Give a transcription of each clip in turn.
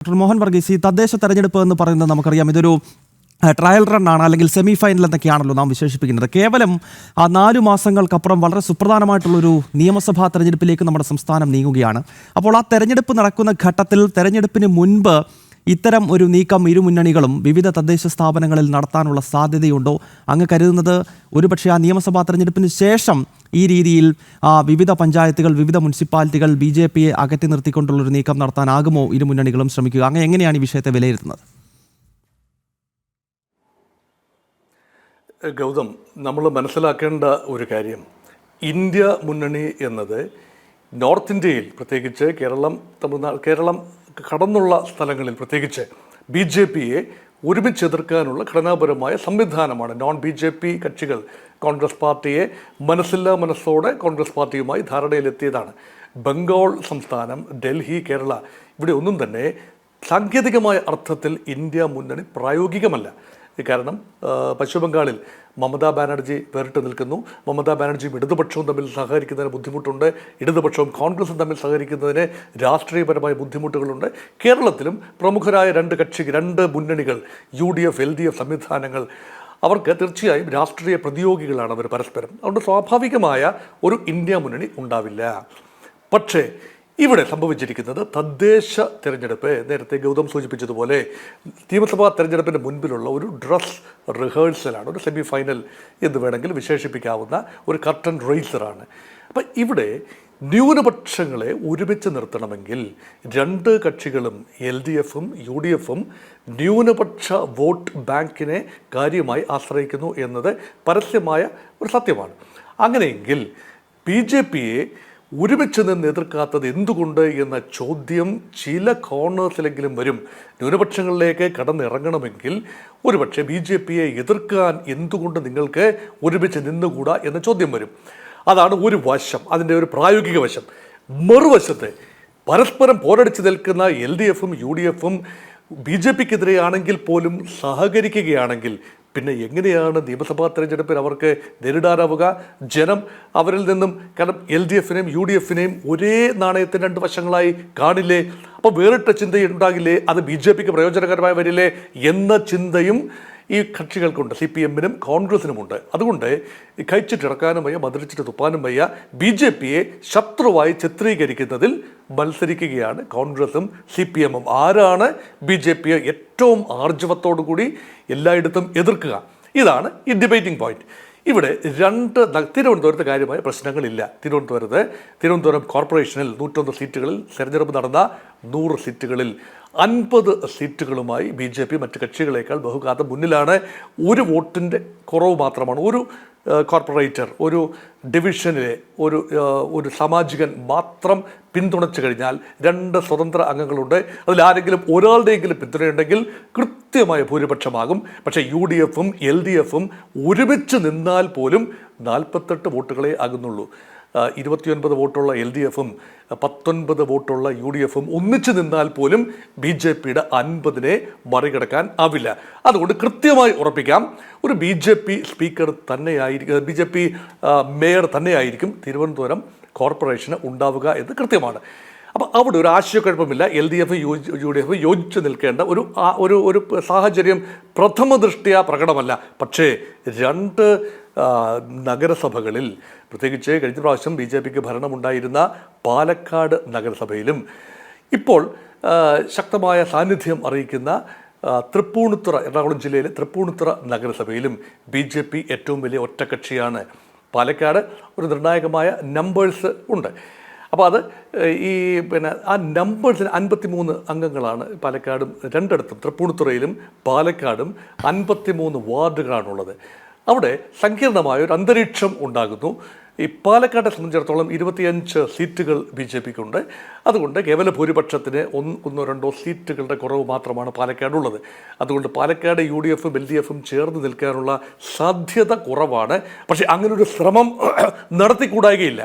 Doctor Mohan Varghese, ഈ തദ്ദേശ തെരഞ്ഞെടുപ്പ് എന്ന് പറയുന്നത് നമുക്കറിയാം, ഇതൊരു ട്രയൽ റണ്ണാണ്, അല്ലെങ്കിൽ സെമി ഫൈനൽ എന്നൊക്കെയാണല്ലോ നാം വിശേഷിപ്പിക്കുന്നത്. കേവലം 4 മാസങ്ങൾക്കപ്പുറം വളരെ സുപ്രധാനമായിട്ടുള്ളൊരു നിയമസഭാ തെരഞ്ഞെടുപ്പിലേക്ക് നമ്മുടെ സംസ്ഥാനം നീങ്ങുകയാണ്. അപ്പോൾ ആ തെരഞ്ഞെടുപ്പ് നടക്കുന്ന ഘട്ടത്തിൽ തെരഞ്ഞെടുപ്പിന് മുൻപ് ഇത്തരം ഒരു നീക്കം ഇരു മുന്നണികളും വിവിധ തദ്ദേശ സ്ഥാപനങ്ങളിൽ നടത്താനുള്ള സാധ്യതയുണ്ടോ? അങ്ങ് കരുതുന്നത് ഒരുപക്ഷെ ആ നിയമസഭാ തെരഞ്ഞെടുപ്പിന് ശേഷം ഈ രീതിയിൽ വിവിധ പഞ്ചായത്തുകൾ, വിവിധ മുനിസിപ്പാലിറ്റികൾ BJPയെ അകറ്റി നിർത്തിക്കൊണ്ടുള്ളൊരു നീക്കം നടത്താനാകുമോ ഇരു മുന്നണികളും ശ്രമിക്കുക? അങ്ങ് എങ്ങനെയാണ് ഈ വിഷയത്തെ വിലയിരുത്തുന്നത്? ഗൗതം, നമ്മൾ മനസ്സിലാക്കേണ്ട ഒരു കാര്യം, ഇന്ത്യ മുന്നണി എന്നത് നോർത്ത് ഇന്ത്യയിൽ, പ്രത്യേകിച്ച് കേരളം, തമിഴ്നാട്, കേരളം കടന്നുള്ള സ്ഥലങ്ങളിൽ പ്രത്യേകിച്ച് BJPയെ ഒരുമിച്ച് എതിർക്കാനുള്ള ഘടനാപരമായ സംവിധാനമാണ്. നോൺ BJP കക്ഷികൾ കോൺഗ്രസ് പാർട്ടിയെ മനസ്സില്ലാ മനസ്സോടെ കോൺഗ്രസ് പാർട്ടിയുമായി ധാരണയിലെത്തിയതാണ്. ബംഗാൾ സംസ്ഥാനം, ഡൽഹി, കേരള, ഇവിടെ ഒന്നും തന്നെ സാങ്കേതികമായ അർത്ഥത്തിൽ ഇന്ത്യ മുന്നണി പ്രായോഗികമല്ല. കാരണം പശ്ചിമ ബംഗാളിൽ മമതാ ബാനർജി വേറിട്ട് നിൽക്കുന്നു. മമതാ ബാനർജിയും ഇടതുപക്ഷവും തമ്മിൽ സഹകരിക്കുന്നതിന് ബുദ്ധിമുട്ടുണ്ട്. ഇടതുപക്ഷവും കോൺഗ്രസും തമ്മിൽ സഹകരിക്കുന്നതിന് രാഷ്ട്രീയപരമായ ബുദ്ധിമുട്ടുകളുണ്ട്. കേരളത്തിലും പ്രമുഖരായ രണ്ട് മുന്നണികൾ, UDF, LDF സംവിധാനങ്ങൾ, അവർക്ക് തീർച്ചയായും രാഷ്ട്രീയ പ്രതിയോഗികളാണ് അവർ പരസ്പരം. അതുകൊണ്ട് സ്വാഭാവികമായ ഒരു ഇന്ത്യ മുന്നണി ഉണ്ടാവില്ല. പക്ഷേ ഇവിടെ സംഭവിച്ചിരിക്കുന്നത് തദ്ദേശ തിരഞ്ഞെടുപ്പ്, നേരത്തെ ഗൗതം സൂചിപ്പിച്ചതുപോലെ നിയമസഭാ തെരഞ്ഞെടുപ്പിന് മുൻപിലുള്ള ഒരു ഡ്രസ് റിഹേഴ്സലാണ്, ഒരു സെമി ഫൈനൽ എന്ന് വേണമെങ്കിൽ വിശേഷിപ്പിക്കാവുന്ന ഒരു കർട്ടൻ റേസറാണ്. അപ്പം ഇവിടെ ന്യൂനപക്ഷങ്ങളെ ഒരുമിച്ച് നിർത്തണമെങ്കിൽ രണ്ട് കക്ഷികളും, LDFും UDFും ന്യൂനപക്ഷ വോട്ട് ബാങ്കിനെ കാര്യമായി ആശ്രയിക്കുന്നു എന്നത് പരസ്യമായ ഒരു സത്യമാണ്. അങ്ങനെയെങ്കിൽ BJPയെ ഒരുമിച്ച് നിന്ന് എതിർക്കാത്തത് എന്തുകൊണ്ട് എന്ന ചോദ്യം ചില കോർണേഴ്സിലെങ്കിലും വരും. ന്യൂനപക്ഷങ്ങളിലേക്ക് കടന്നിറങ്ങണമെങ്കിൽ ഒരുപക്ഷെ BJPയെ എതിർക്കാൻ എന്തുകൊണ്ട് നിങ്ങൾക്ക് ഒരുമിച്ച് നിന്നുകൂടാ എന്ന ചോദ്യം വരും. അതാണ് ഒരു വശം, അതിൻ്റെ ഒരു പ്രായോഗിക വശം. മറുവശത്ത് പരസ്പരം പോരടിച്ച് നിൽക്കുന്ന LDFും UDFും BJPക്കെതിരെയാണെങ്കിൽ പോലും സഹകരിക്കുകയാണെങ്കിൽ പിന്നെ എങ്ങനെയാണ് നിയമസഭാ തെരഞ്ഞെടുപ്പിൽ അവർക്ക് നേരിടാനാവുക? ജനം അവരിൽ നിന്നും, കാരണം LDFനെയും UDFനെയും ഒരേ നാണയത്തിന് രണ്ട് വശങ്ങളായി കാണില്ലേ? അപ്പോൾ വേറിട്ട ചിന്തയുണ്ടാകില്ലേ? അത് BJPക്ക് പ്രയോജനകരമായി വരില്ലേ എന്ന ചിന്തയും ഈ കക്ഷികൾക്കുണ്ട്, CPMനും കോൺഗ്രസിനുമുണ്ട്. അതുകൊണ്ട് കഴിച്ചിട്ടിറക്കാനും വയ്യ, മധുരിച്ചിട്ട് തുപ്പാനും വയ്യ. BJPയെ ശത്രുവായി ചിത്രീകരിക്കുന്നതിൽ മത്സരിക്കുകയാണ് കോൺഗ്രസും CPMും. ആരാണ് BJPയെ ഏറ്റവും ആർജവത്തോടു കൂടി എല്ലായിടത്തും എതിർക്കുക? ഇതാണ് ഈ ഡിബേറ്റിംഗ് പോയിന്റ്. ഇവിടെ തിരുവനന്തപുരത്ത് കാര്യമായ പ്രശ്നങ്ങളില്ല. തിരുവനന്തപുരം കോർപ്പറേഷനിൽ 101 സീറ്റുകളിൽ, തെരഞ്ഞെടുപ്പ് നടന്ന 100 സീറ്റുകളിൽ 50 സീറ്റുകളുമായി BJP മറ്റ് കക്ഷികളേക്കാൾ ബഹുഘാതം മുന്നിലാണ്. ഒരു വോട്ടിൻ്റെ കുറവ് മാത്രമാണ്. ഒരു കോർപ്പറേറ്റർ, ഒരു ഡിവിഷനിലെ ഒരു സാമാജികൻ മാത്രം പിന്തുണച്ചു കഴിഞ്ഞാൽ 2 സ്വതന്ത്ര അംഗങ്ങളുണ്ട്. അതിലാരെങ്കിലും ഒരാളുടെയെങ്കിലും പിന്തുണയുണ്ടെങ്കിൽ കൃത്യമായ ഭൂരിപക്ഷമാകും. പക്ഷേ UDFും LDFും ഒരുമിച്ച് നിന്നാൽ പോലും 48 വോട്ടുകളെ ആകുന്നുള്ളൂ. 29 വോട്ടുള്ള LDFും 19 വോട്ടുള്ള UDFും ഒന്നിച്ചു നിന്നാൽ പോലും BJPയുടെ 50നെ മറികടക്കാൻ ആവില്ല. അതുകൊണ്ട് കൃത്യമായി ഉറപ്പിക്കാം, ഒരു BJP സ്പീക്കർ തന്നെയായിരിക്കും, BJP മേയർ തന്നെയായിരിക്കും തിരുവനന്തപുരം കോർപ്പറേഷന് ഉണ്ടാവുക എന്ന് കൃത്യമാണ്. അപ്പോൾ അവിടെ ഒരു ആശയക്കുഴപ്പമില്ല. LDF UDF യോജിച്ച് നിൽക്കേണ്ട ഒരു സാഹചര്യം പ്രഥമ ദൃഷ്ട്യാ പ്രകടമല്ല. പക്ഷേ 2 നഗരസഭകളിൽ, പ്രത്യേകിച്ച് കഴിഞ്ഞ പ്രാവശ്യം BJPക്ക് ഭരണമുണ്ടായിരുന്ന പാലക്കാട് നഗരസഭയിലും ഇപ്പോൾ ശക്തമായ സാന്നിധ്യം അറിയിക്കുന്ന തൃപ്പൂണിത്തുറ, എറണാകുളം ജില്ലയിലെ തൃപ്പൂണിത്തുറ നഗരസഭയിലും BJP ഏറ്റവും വലിയ ഒറ്റക്കക്ഷിയാണ്. പാലക്കാട് ഒരു നിർണായകമായ നമ്പേഴ്സ് ഉണ്ട്. അപ്പോൾ അത് ആ നമ്പേഴ്സിന് 53 അംഗങ്ങളാണ് പാലക്കാടും, രണ്ടിടത്തും തൃപ്പൂണിത്തുറയിലും പാലക്കാടും 53 വാർഡുകളാണുള്ളത്. അവിടെ സങ്കീർണമായ ഒരു അന്തരീക്ഷം ഉണ്ടാകുന്നു. ഈ പാലക്കാട്ടെ സംബന്ധിച്ചിടത്തോളം 25 സീറ്റുകൾ BJPക്കുണ്ട്. അതുകൊണ്ട് കേവല ഭൂരിപക്ഷത്തിന് 1-2 സീറ്റുകളുടെ കുറവ് മാത്രമാണ് പാലക്കാടുള്ളത്. അതുകൊണ്ട് പാലക്കാട് UDFും LDFും ചേർന്ന് നിൽക്കാനുള്ള സാധ്യത കുറവാണ്. പക്ഷേ അങ്ങനൊരു ശ്രമം നടത്തിക്കൂടായികയില്ല.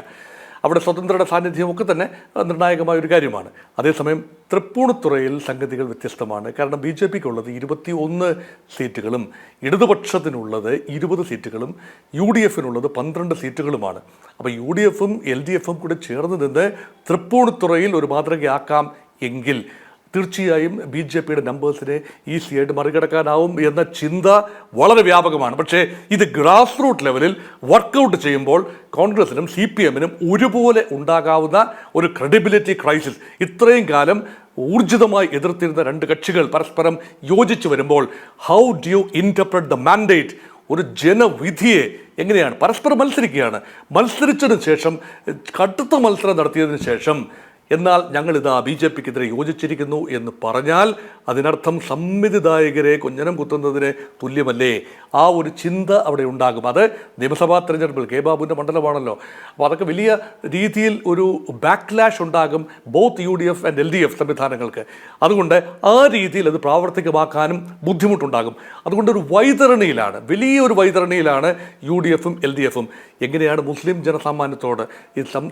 അവിടെ സ്വതന്ത്രയുടെ സാന്നിധ്യമൊക്കെ തന്നെ നിർണായകമായ ഒരു കാര്യമാണ്. അതേസമയം തൃപ്പൂണിത്തുറയിൽ സംഗതികൾ വ്യത്യസ്തമാണ്. കാരണം BJPക്കുള്ളത് 21 സീറ്റുകളും ഇടതുപക്ഷത്തിനുള്ളത് 20 സീറ്റുകളും UDFിനുള്ളത് 12 സീറ്റുകളുമാണ്. അപ്പോൾ UDFും LDFും കൂടെ ചേർന്ന് നിന്ന് തൃപ്പൂണിത്തുറയിൽ ഒരു മാതൃകയാക്കാം എങ്കിൽ തീർച്ചയായും BJP-യുടെ നമ്പേഴ്സിനെ ഈസിയായിട്ട് മറികടക്കാനാവും എന്ന ചിന്ത വളരെ വ്യാപകമാണ്. പക്ഷേ ഇത് ഗ്രാസ് റൂട്ട് ലെവലിൽ വർക്കൗട്ട് ചെയ്യുമ്പോൾ കോൺഗ്രസിനും CPM-നും ഒരുപോലെ ഉണ്ടാകാവുന്ന ഒരു ക്രെഡിബിലിറ്റി ക്രൈസിസ്, ഇത്രയും കാലം ഊർജിതമായി എതിർത്തിരുന്ന രണ്ട് കക്ഷികൾ പരസ്പരം യോജിച്ചു വരുമ്പോൾ how do you interpret the mandate? ഒരു ജനവിധിയെ എങ്ങനെയാണ് പരസ്പരം മത്സരിച്ചതിന് ശേഷം, കടുത്ത മത്സരം നടത്തിയതിനു ശേഷം എന്നാൽ ഞങ്ങളിതാ BJP-ക്കെതിരെ യോജിച്ചിരിക്കുന്നു എന്ന് പറഞ്ഞാൽ അതിനർത്ഥം സമ്മതിദായകരെ കൊഞ്ഞനം കുത്തുന്നതിന് തുല്യമല്ലേ? ആ ഒരു ചിന്ത അവിടെ ഉണ്ടാകും. അത് നിയമസഭാ തെരഞ്ഞെടുപ്പിൽ കെ ബാബുവിൻ്റെ മണ്ഡലമാണല്ലോ. അപ്പോൾ അതൊക്കെ വലിയ രീതിയിൽ ഒരു ബാക്ക്ലാഷ് ഉണ്ടാകും ബോത്ത് UDF ആൻഡ് LDF സംവിധാനങ്ങൾക്ക്. അതുകൊണ്ട് ആ രീതിയിൽ അത് പ്രാവർത്തികമാക്കാനും ബുദ്ധിമുട്ടുണ്ടാകും. അതുകൊണ്ട് ഒരു വൈതരണിയിലാണ്, വലിയൊരു വൈതരണിയിലാണ് UDF-ഉം LDF-ഉം. എങ്ങനെയാണ് മുസ്ലിം ജനസാമാന്യത്തോട്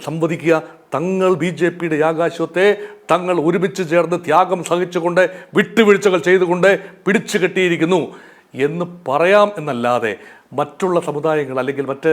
സംവദിക്കുക? തങ്ങൾ BJP-യുടെ ആകാശത്തെ തങ്ങൾ ഒരുമിച്ച് ചേർന്ന് ത്യാഗം സഹിച്ചുകൊണ്ട് വിട്ടുവീഴ്ചകൾ ചെയ്തുകൊണ്ട് പിടിച്ചു കെട്ടിയിരിക്കുന്നു എന്ന് പറയാം എന്നല്ലാതെ മറ്റുള്ള സമുദായങ്ങൾ അല്ലെങ്കിൽ മറ്റ്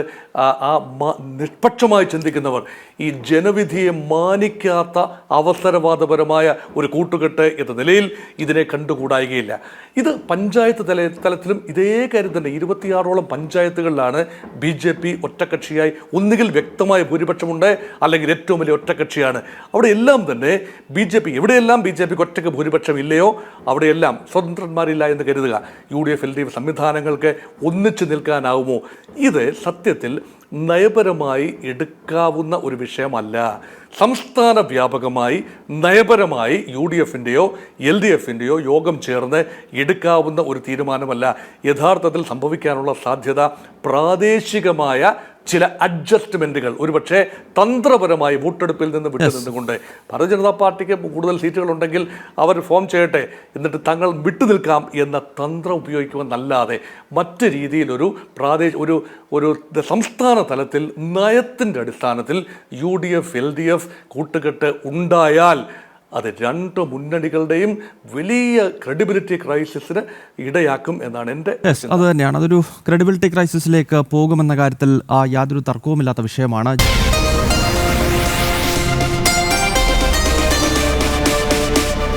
നിഷ്പക്ഷമായി ചിന്തിക്കുന്നവർ ഈ ജനവിധിയെ മാനിക്കാത്ത അവസരവാദപരമായ ഒരു കൂട്ടുകെട്ട് എന്ന നിലയിൽ ഇതിനെ കണ്ടുകൂടായികയില്ല. ഇത് പഞ്ചായത്ത് തലത്തിലും ഇതേ കാര്യം തന്നെ. 26ഓളം പഞ്ചായത്തുകളിലാണ് BJP ഒറ്റക്കക്ഷിയായി, ഒന്നുകിൽ വ്യക്തമായ ഭൂരിപക്ഷമുണ്ട് അല്ലെങ്കിൽ ഏറ്റവും വലിയ ഒറ്റക്കക്ഷിയാണ്. അവിടെ എല്ലാം തന്നെ BJP, എവിടെയെല്ലാം BJPക്ക് ഒറ്റയ്ക്ക് ഭൂരിപക്ഷം ഇല്ലയോ അവിടെയെല്ലാം സ്വതന്ത്രന്മാരില്ല എന്ന് കരുതുക. UDF LDF സംവിധാനങ്ങൾക്ക് ഒന്നിച്ചു നിൽക്കാനാവുമോ? ഇത് സത്യത്തിൽ നയപരമായി എടുക്കാവുന്ന ഒരു വിഷയമല്ല. സംസ്ഥാന വ്യാപകമായി നയപരമായി UDF-ൻ്റെയോ LDF-ൻ്റെയോ യോഗം ചേർന്ന് എടുക്കാവുന്ന ഒരു തീരുമാനമല്ല. യഥാർത്ഥത്തിൽ സംഭവിക്കാനുള്ള സാധ്യത പ്രാദേശികമായ ചില അഡ്ജസ്റ്റ്മെൻറ്റുകൾ, ഒരുപക്ഷെ തന്ത്രപരമായി വോട്ടെടുപ്പിൽ നിന്ന് വിട്ടുനിന്നുകൊണ്ട് ഭാരതീയ ജനതാ പാർട്ടിക്ക് കൂടുതൽ സീറ്റുകളുണ്ടെങ്കിൽ അവർ ഫോം ചെയ്യട്ടെ, എന്നിട്ട് തങ്ങൾ വിട്ടുനിൽക്കാം എന്ന തന്ത്രം ഉപയോഗിക്കുമെന്നല്ലാതെ മറ്റ് രീതിയിലൊരു ഒരു സംസ്ഥാന തലത്തിൽ നയത്തിൻ്റെ അടിസ്ഥാനത്തിൽ UDF LDF കൂട്ടുകെട്ട് ഉണ്ടായാൽ അത് രണ്ട് മുന്നണികളുടെയും വലിയ ക്രെഡിബിലിറ്റി ക്രൈസിസിന് ഇടയാക്കും എന്നാണ് എൻ്റെ. അത് തന്നെയാണ്, അതൊരു ക്രെഡിബിലിറ്റി ക്രൈസിസിലേക്ക് പോകുമെന്ന കാര്യത്തിൽ യാതൊരു തർക്കവുമില്ലാത്ത വിഷയമാണ്.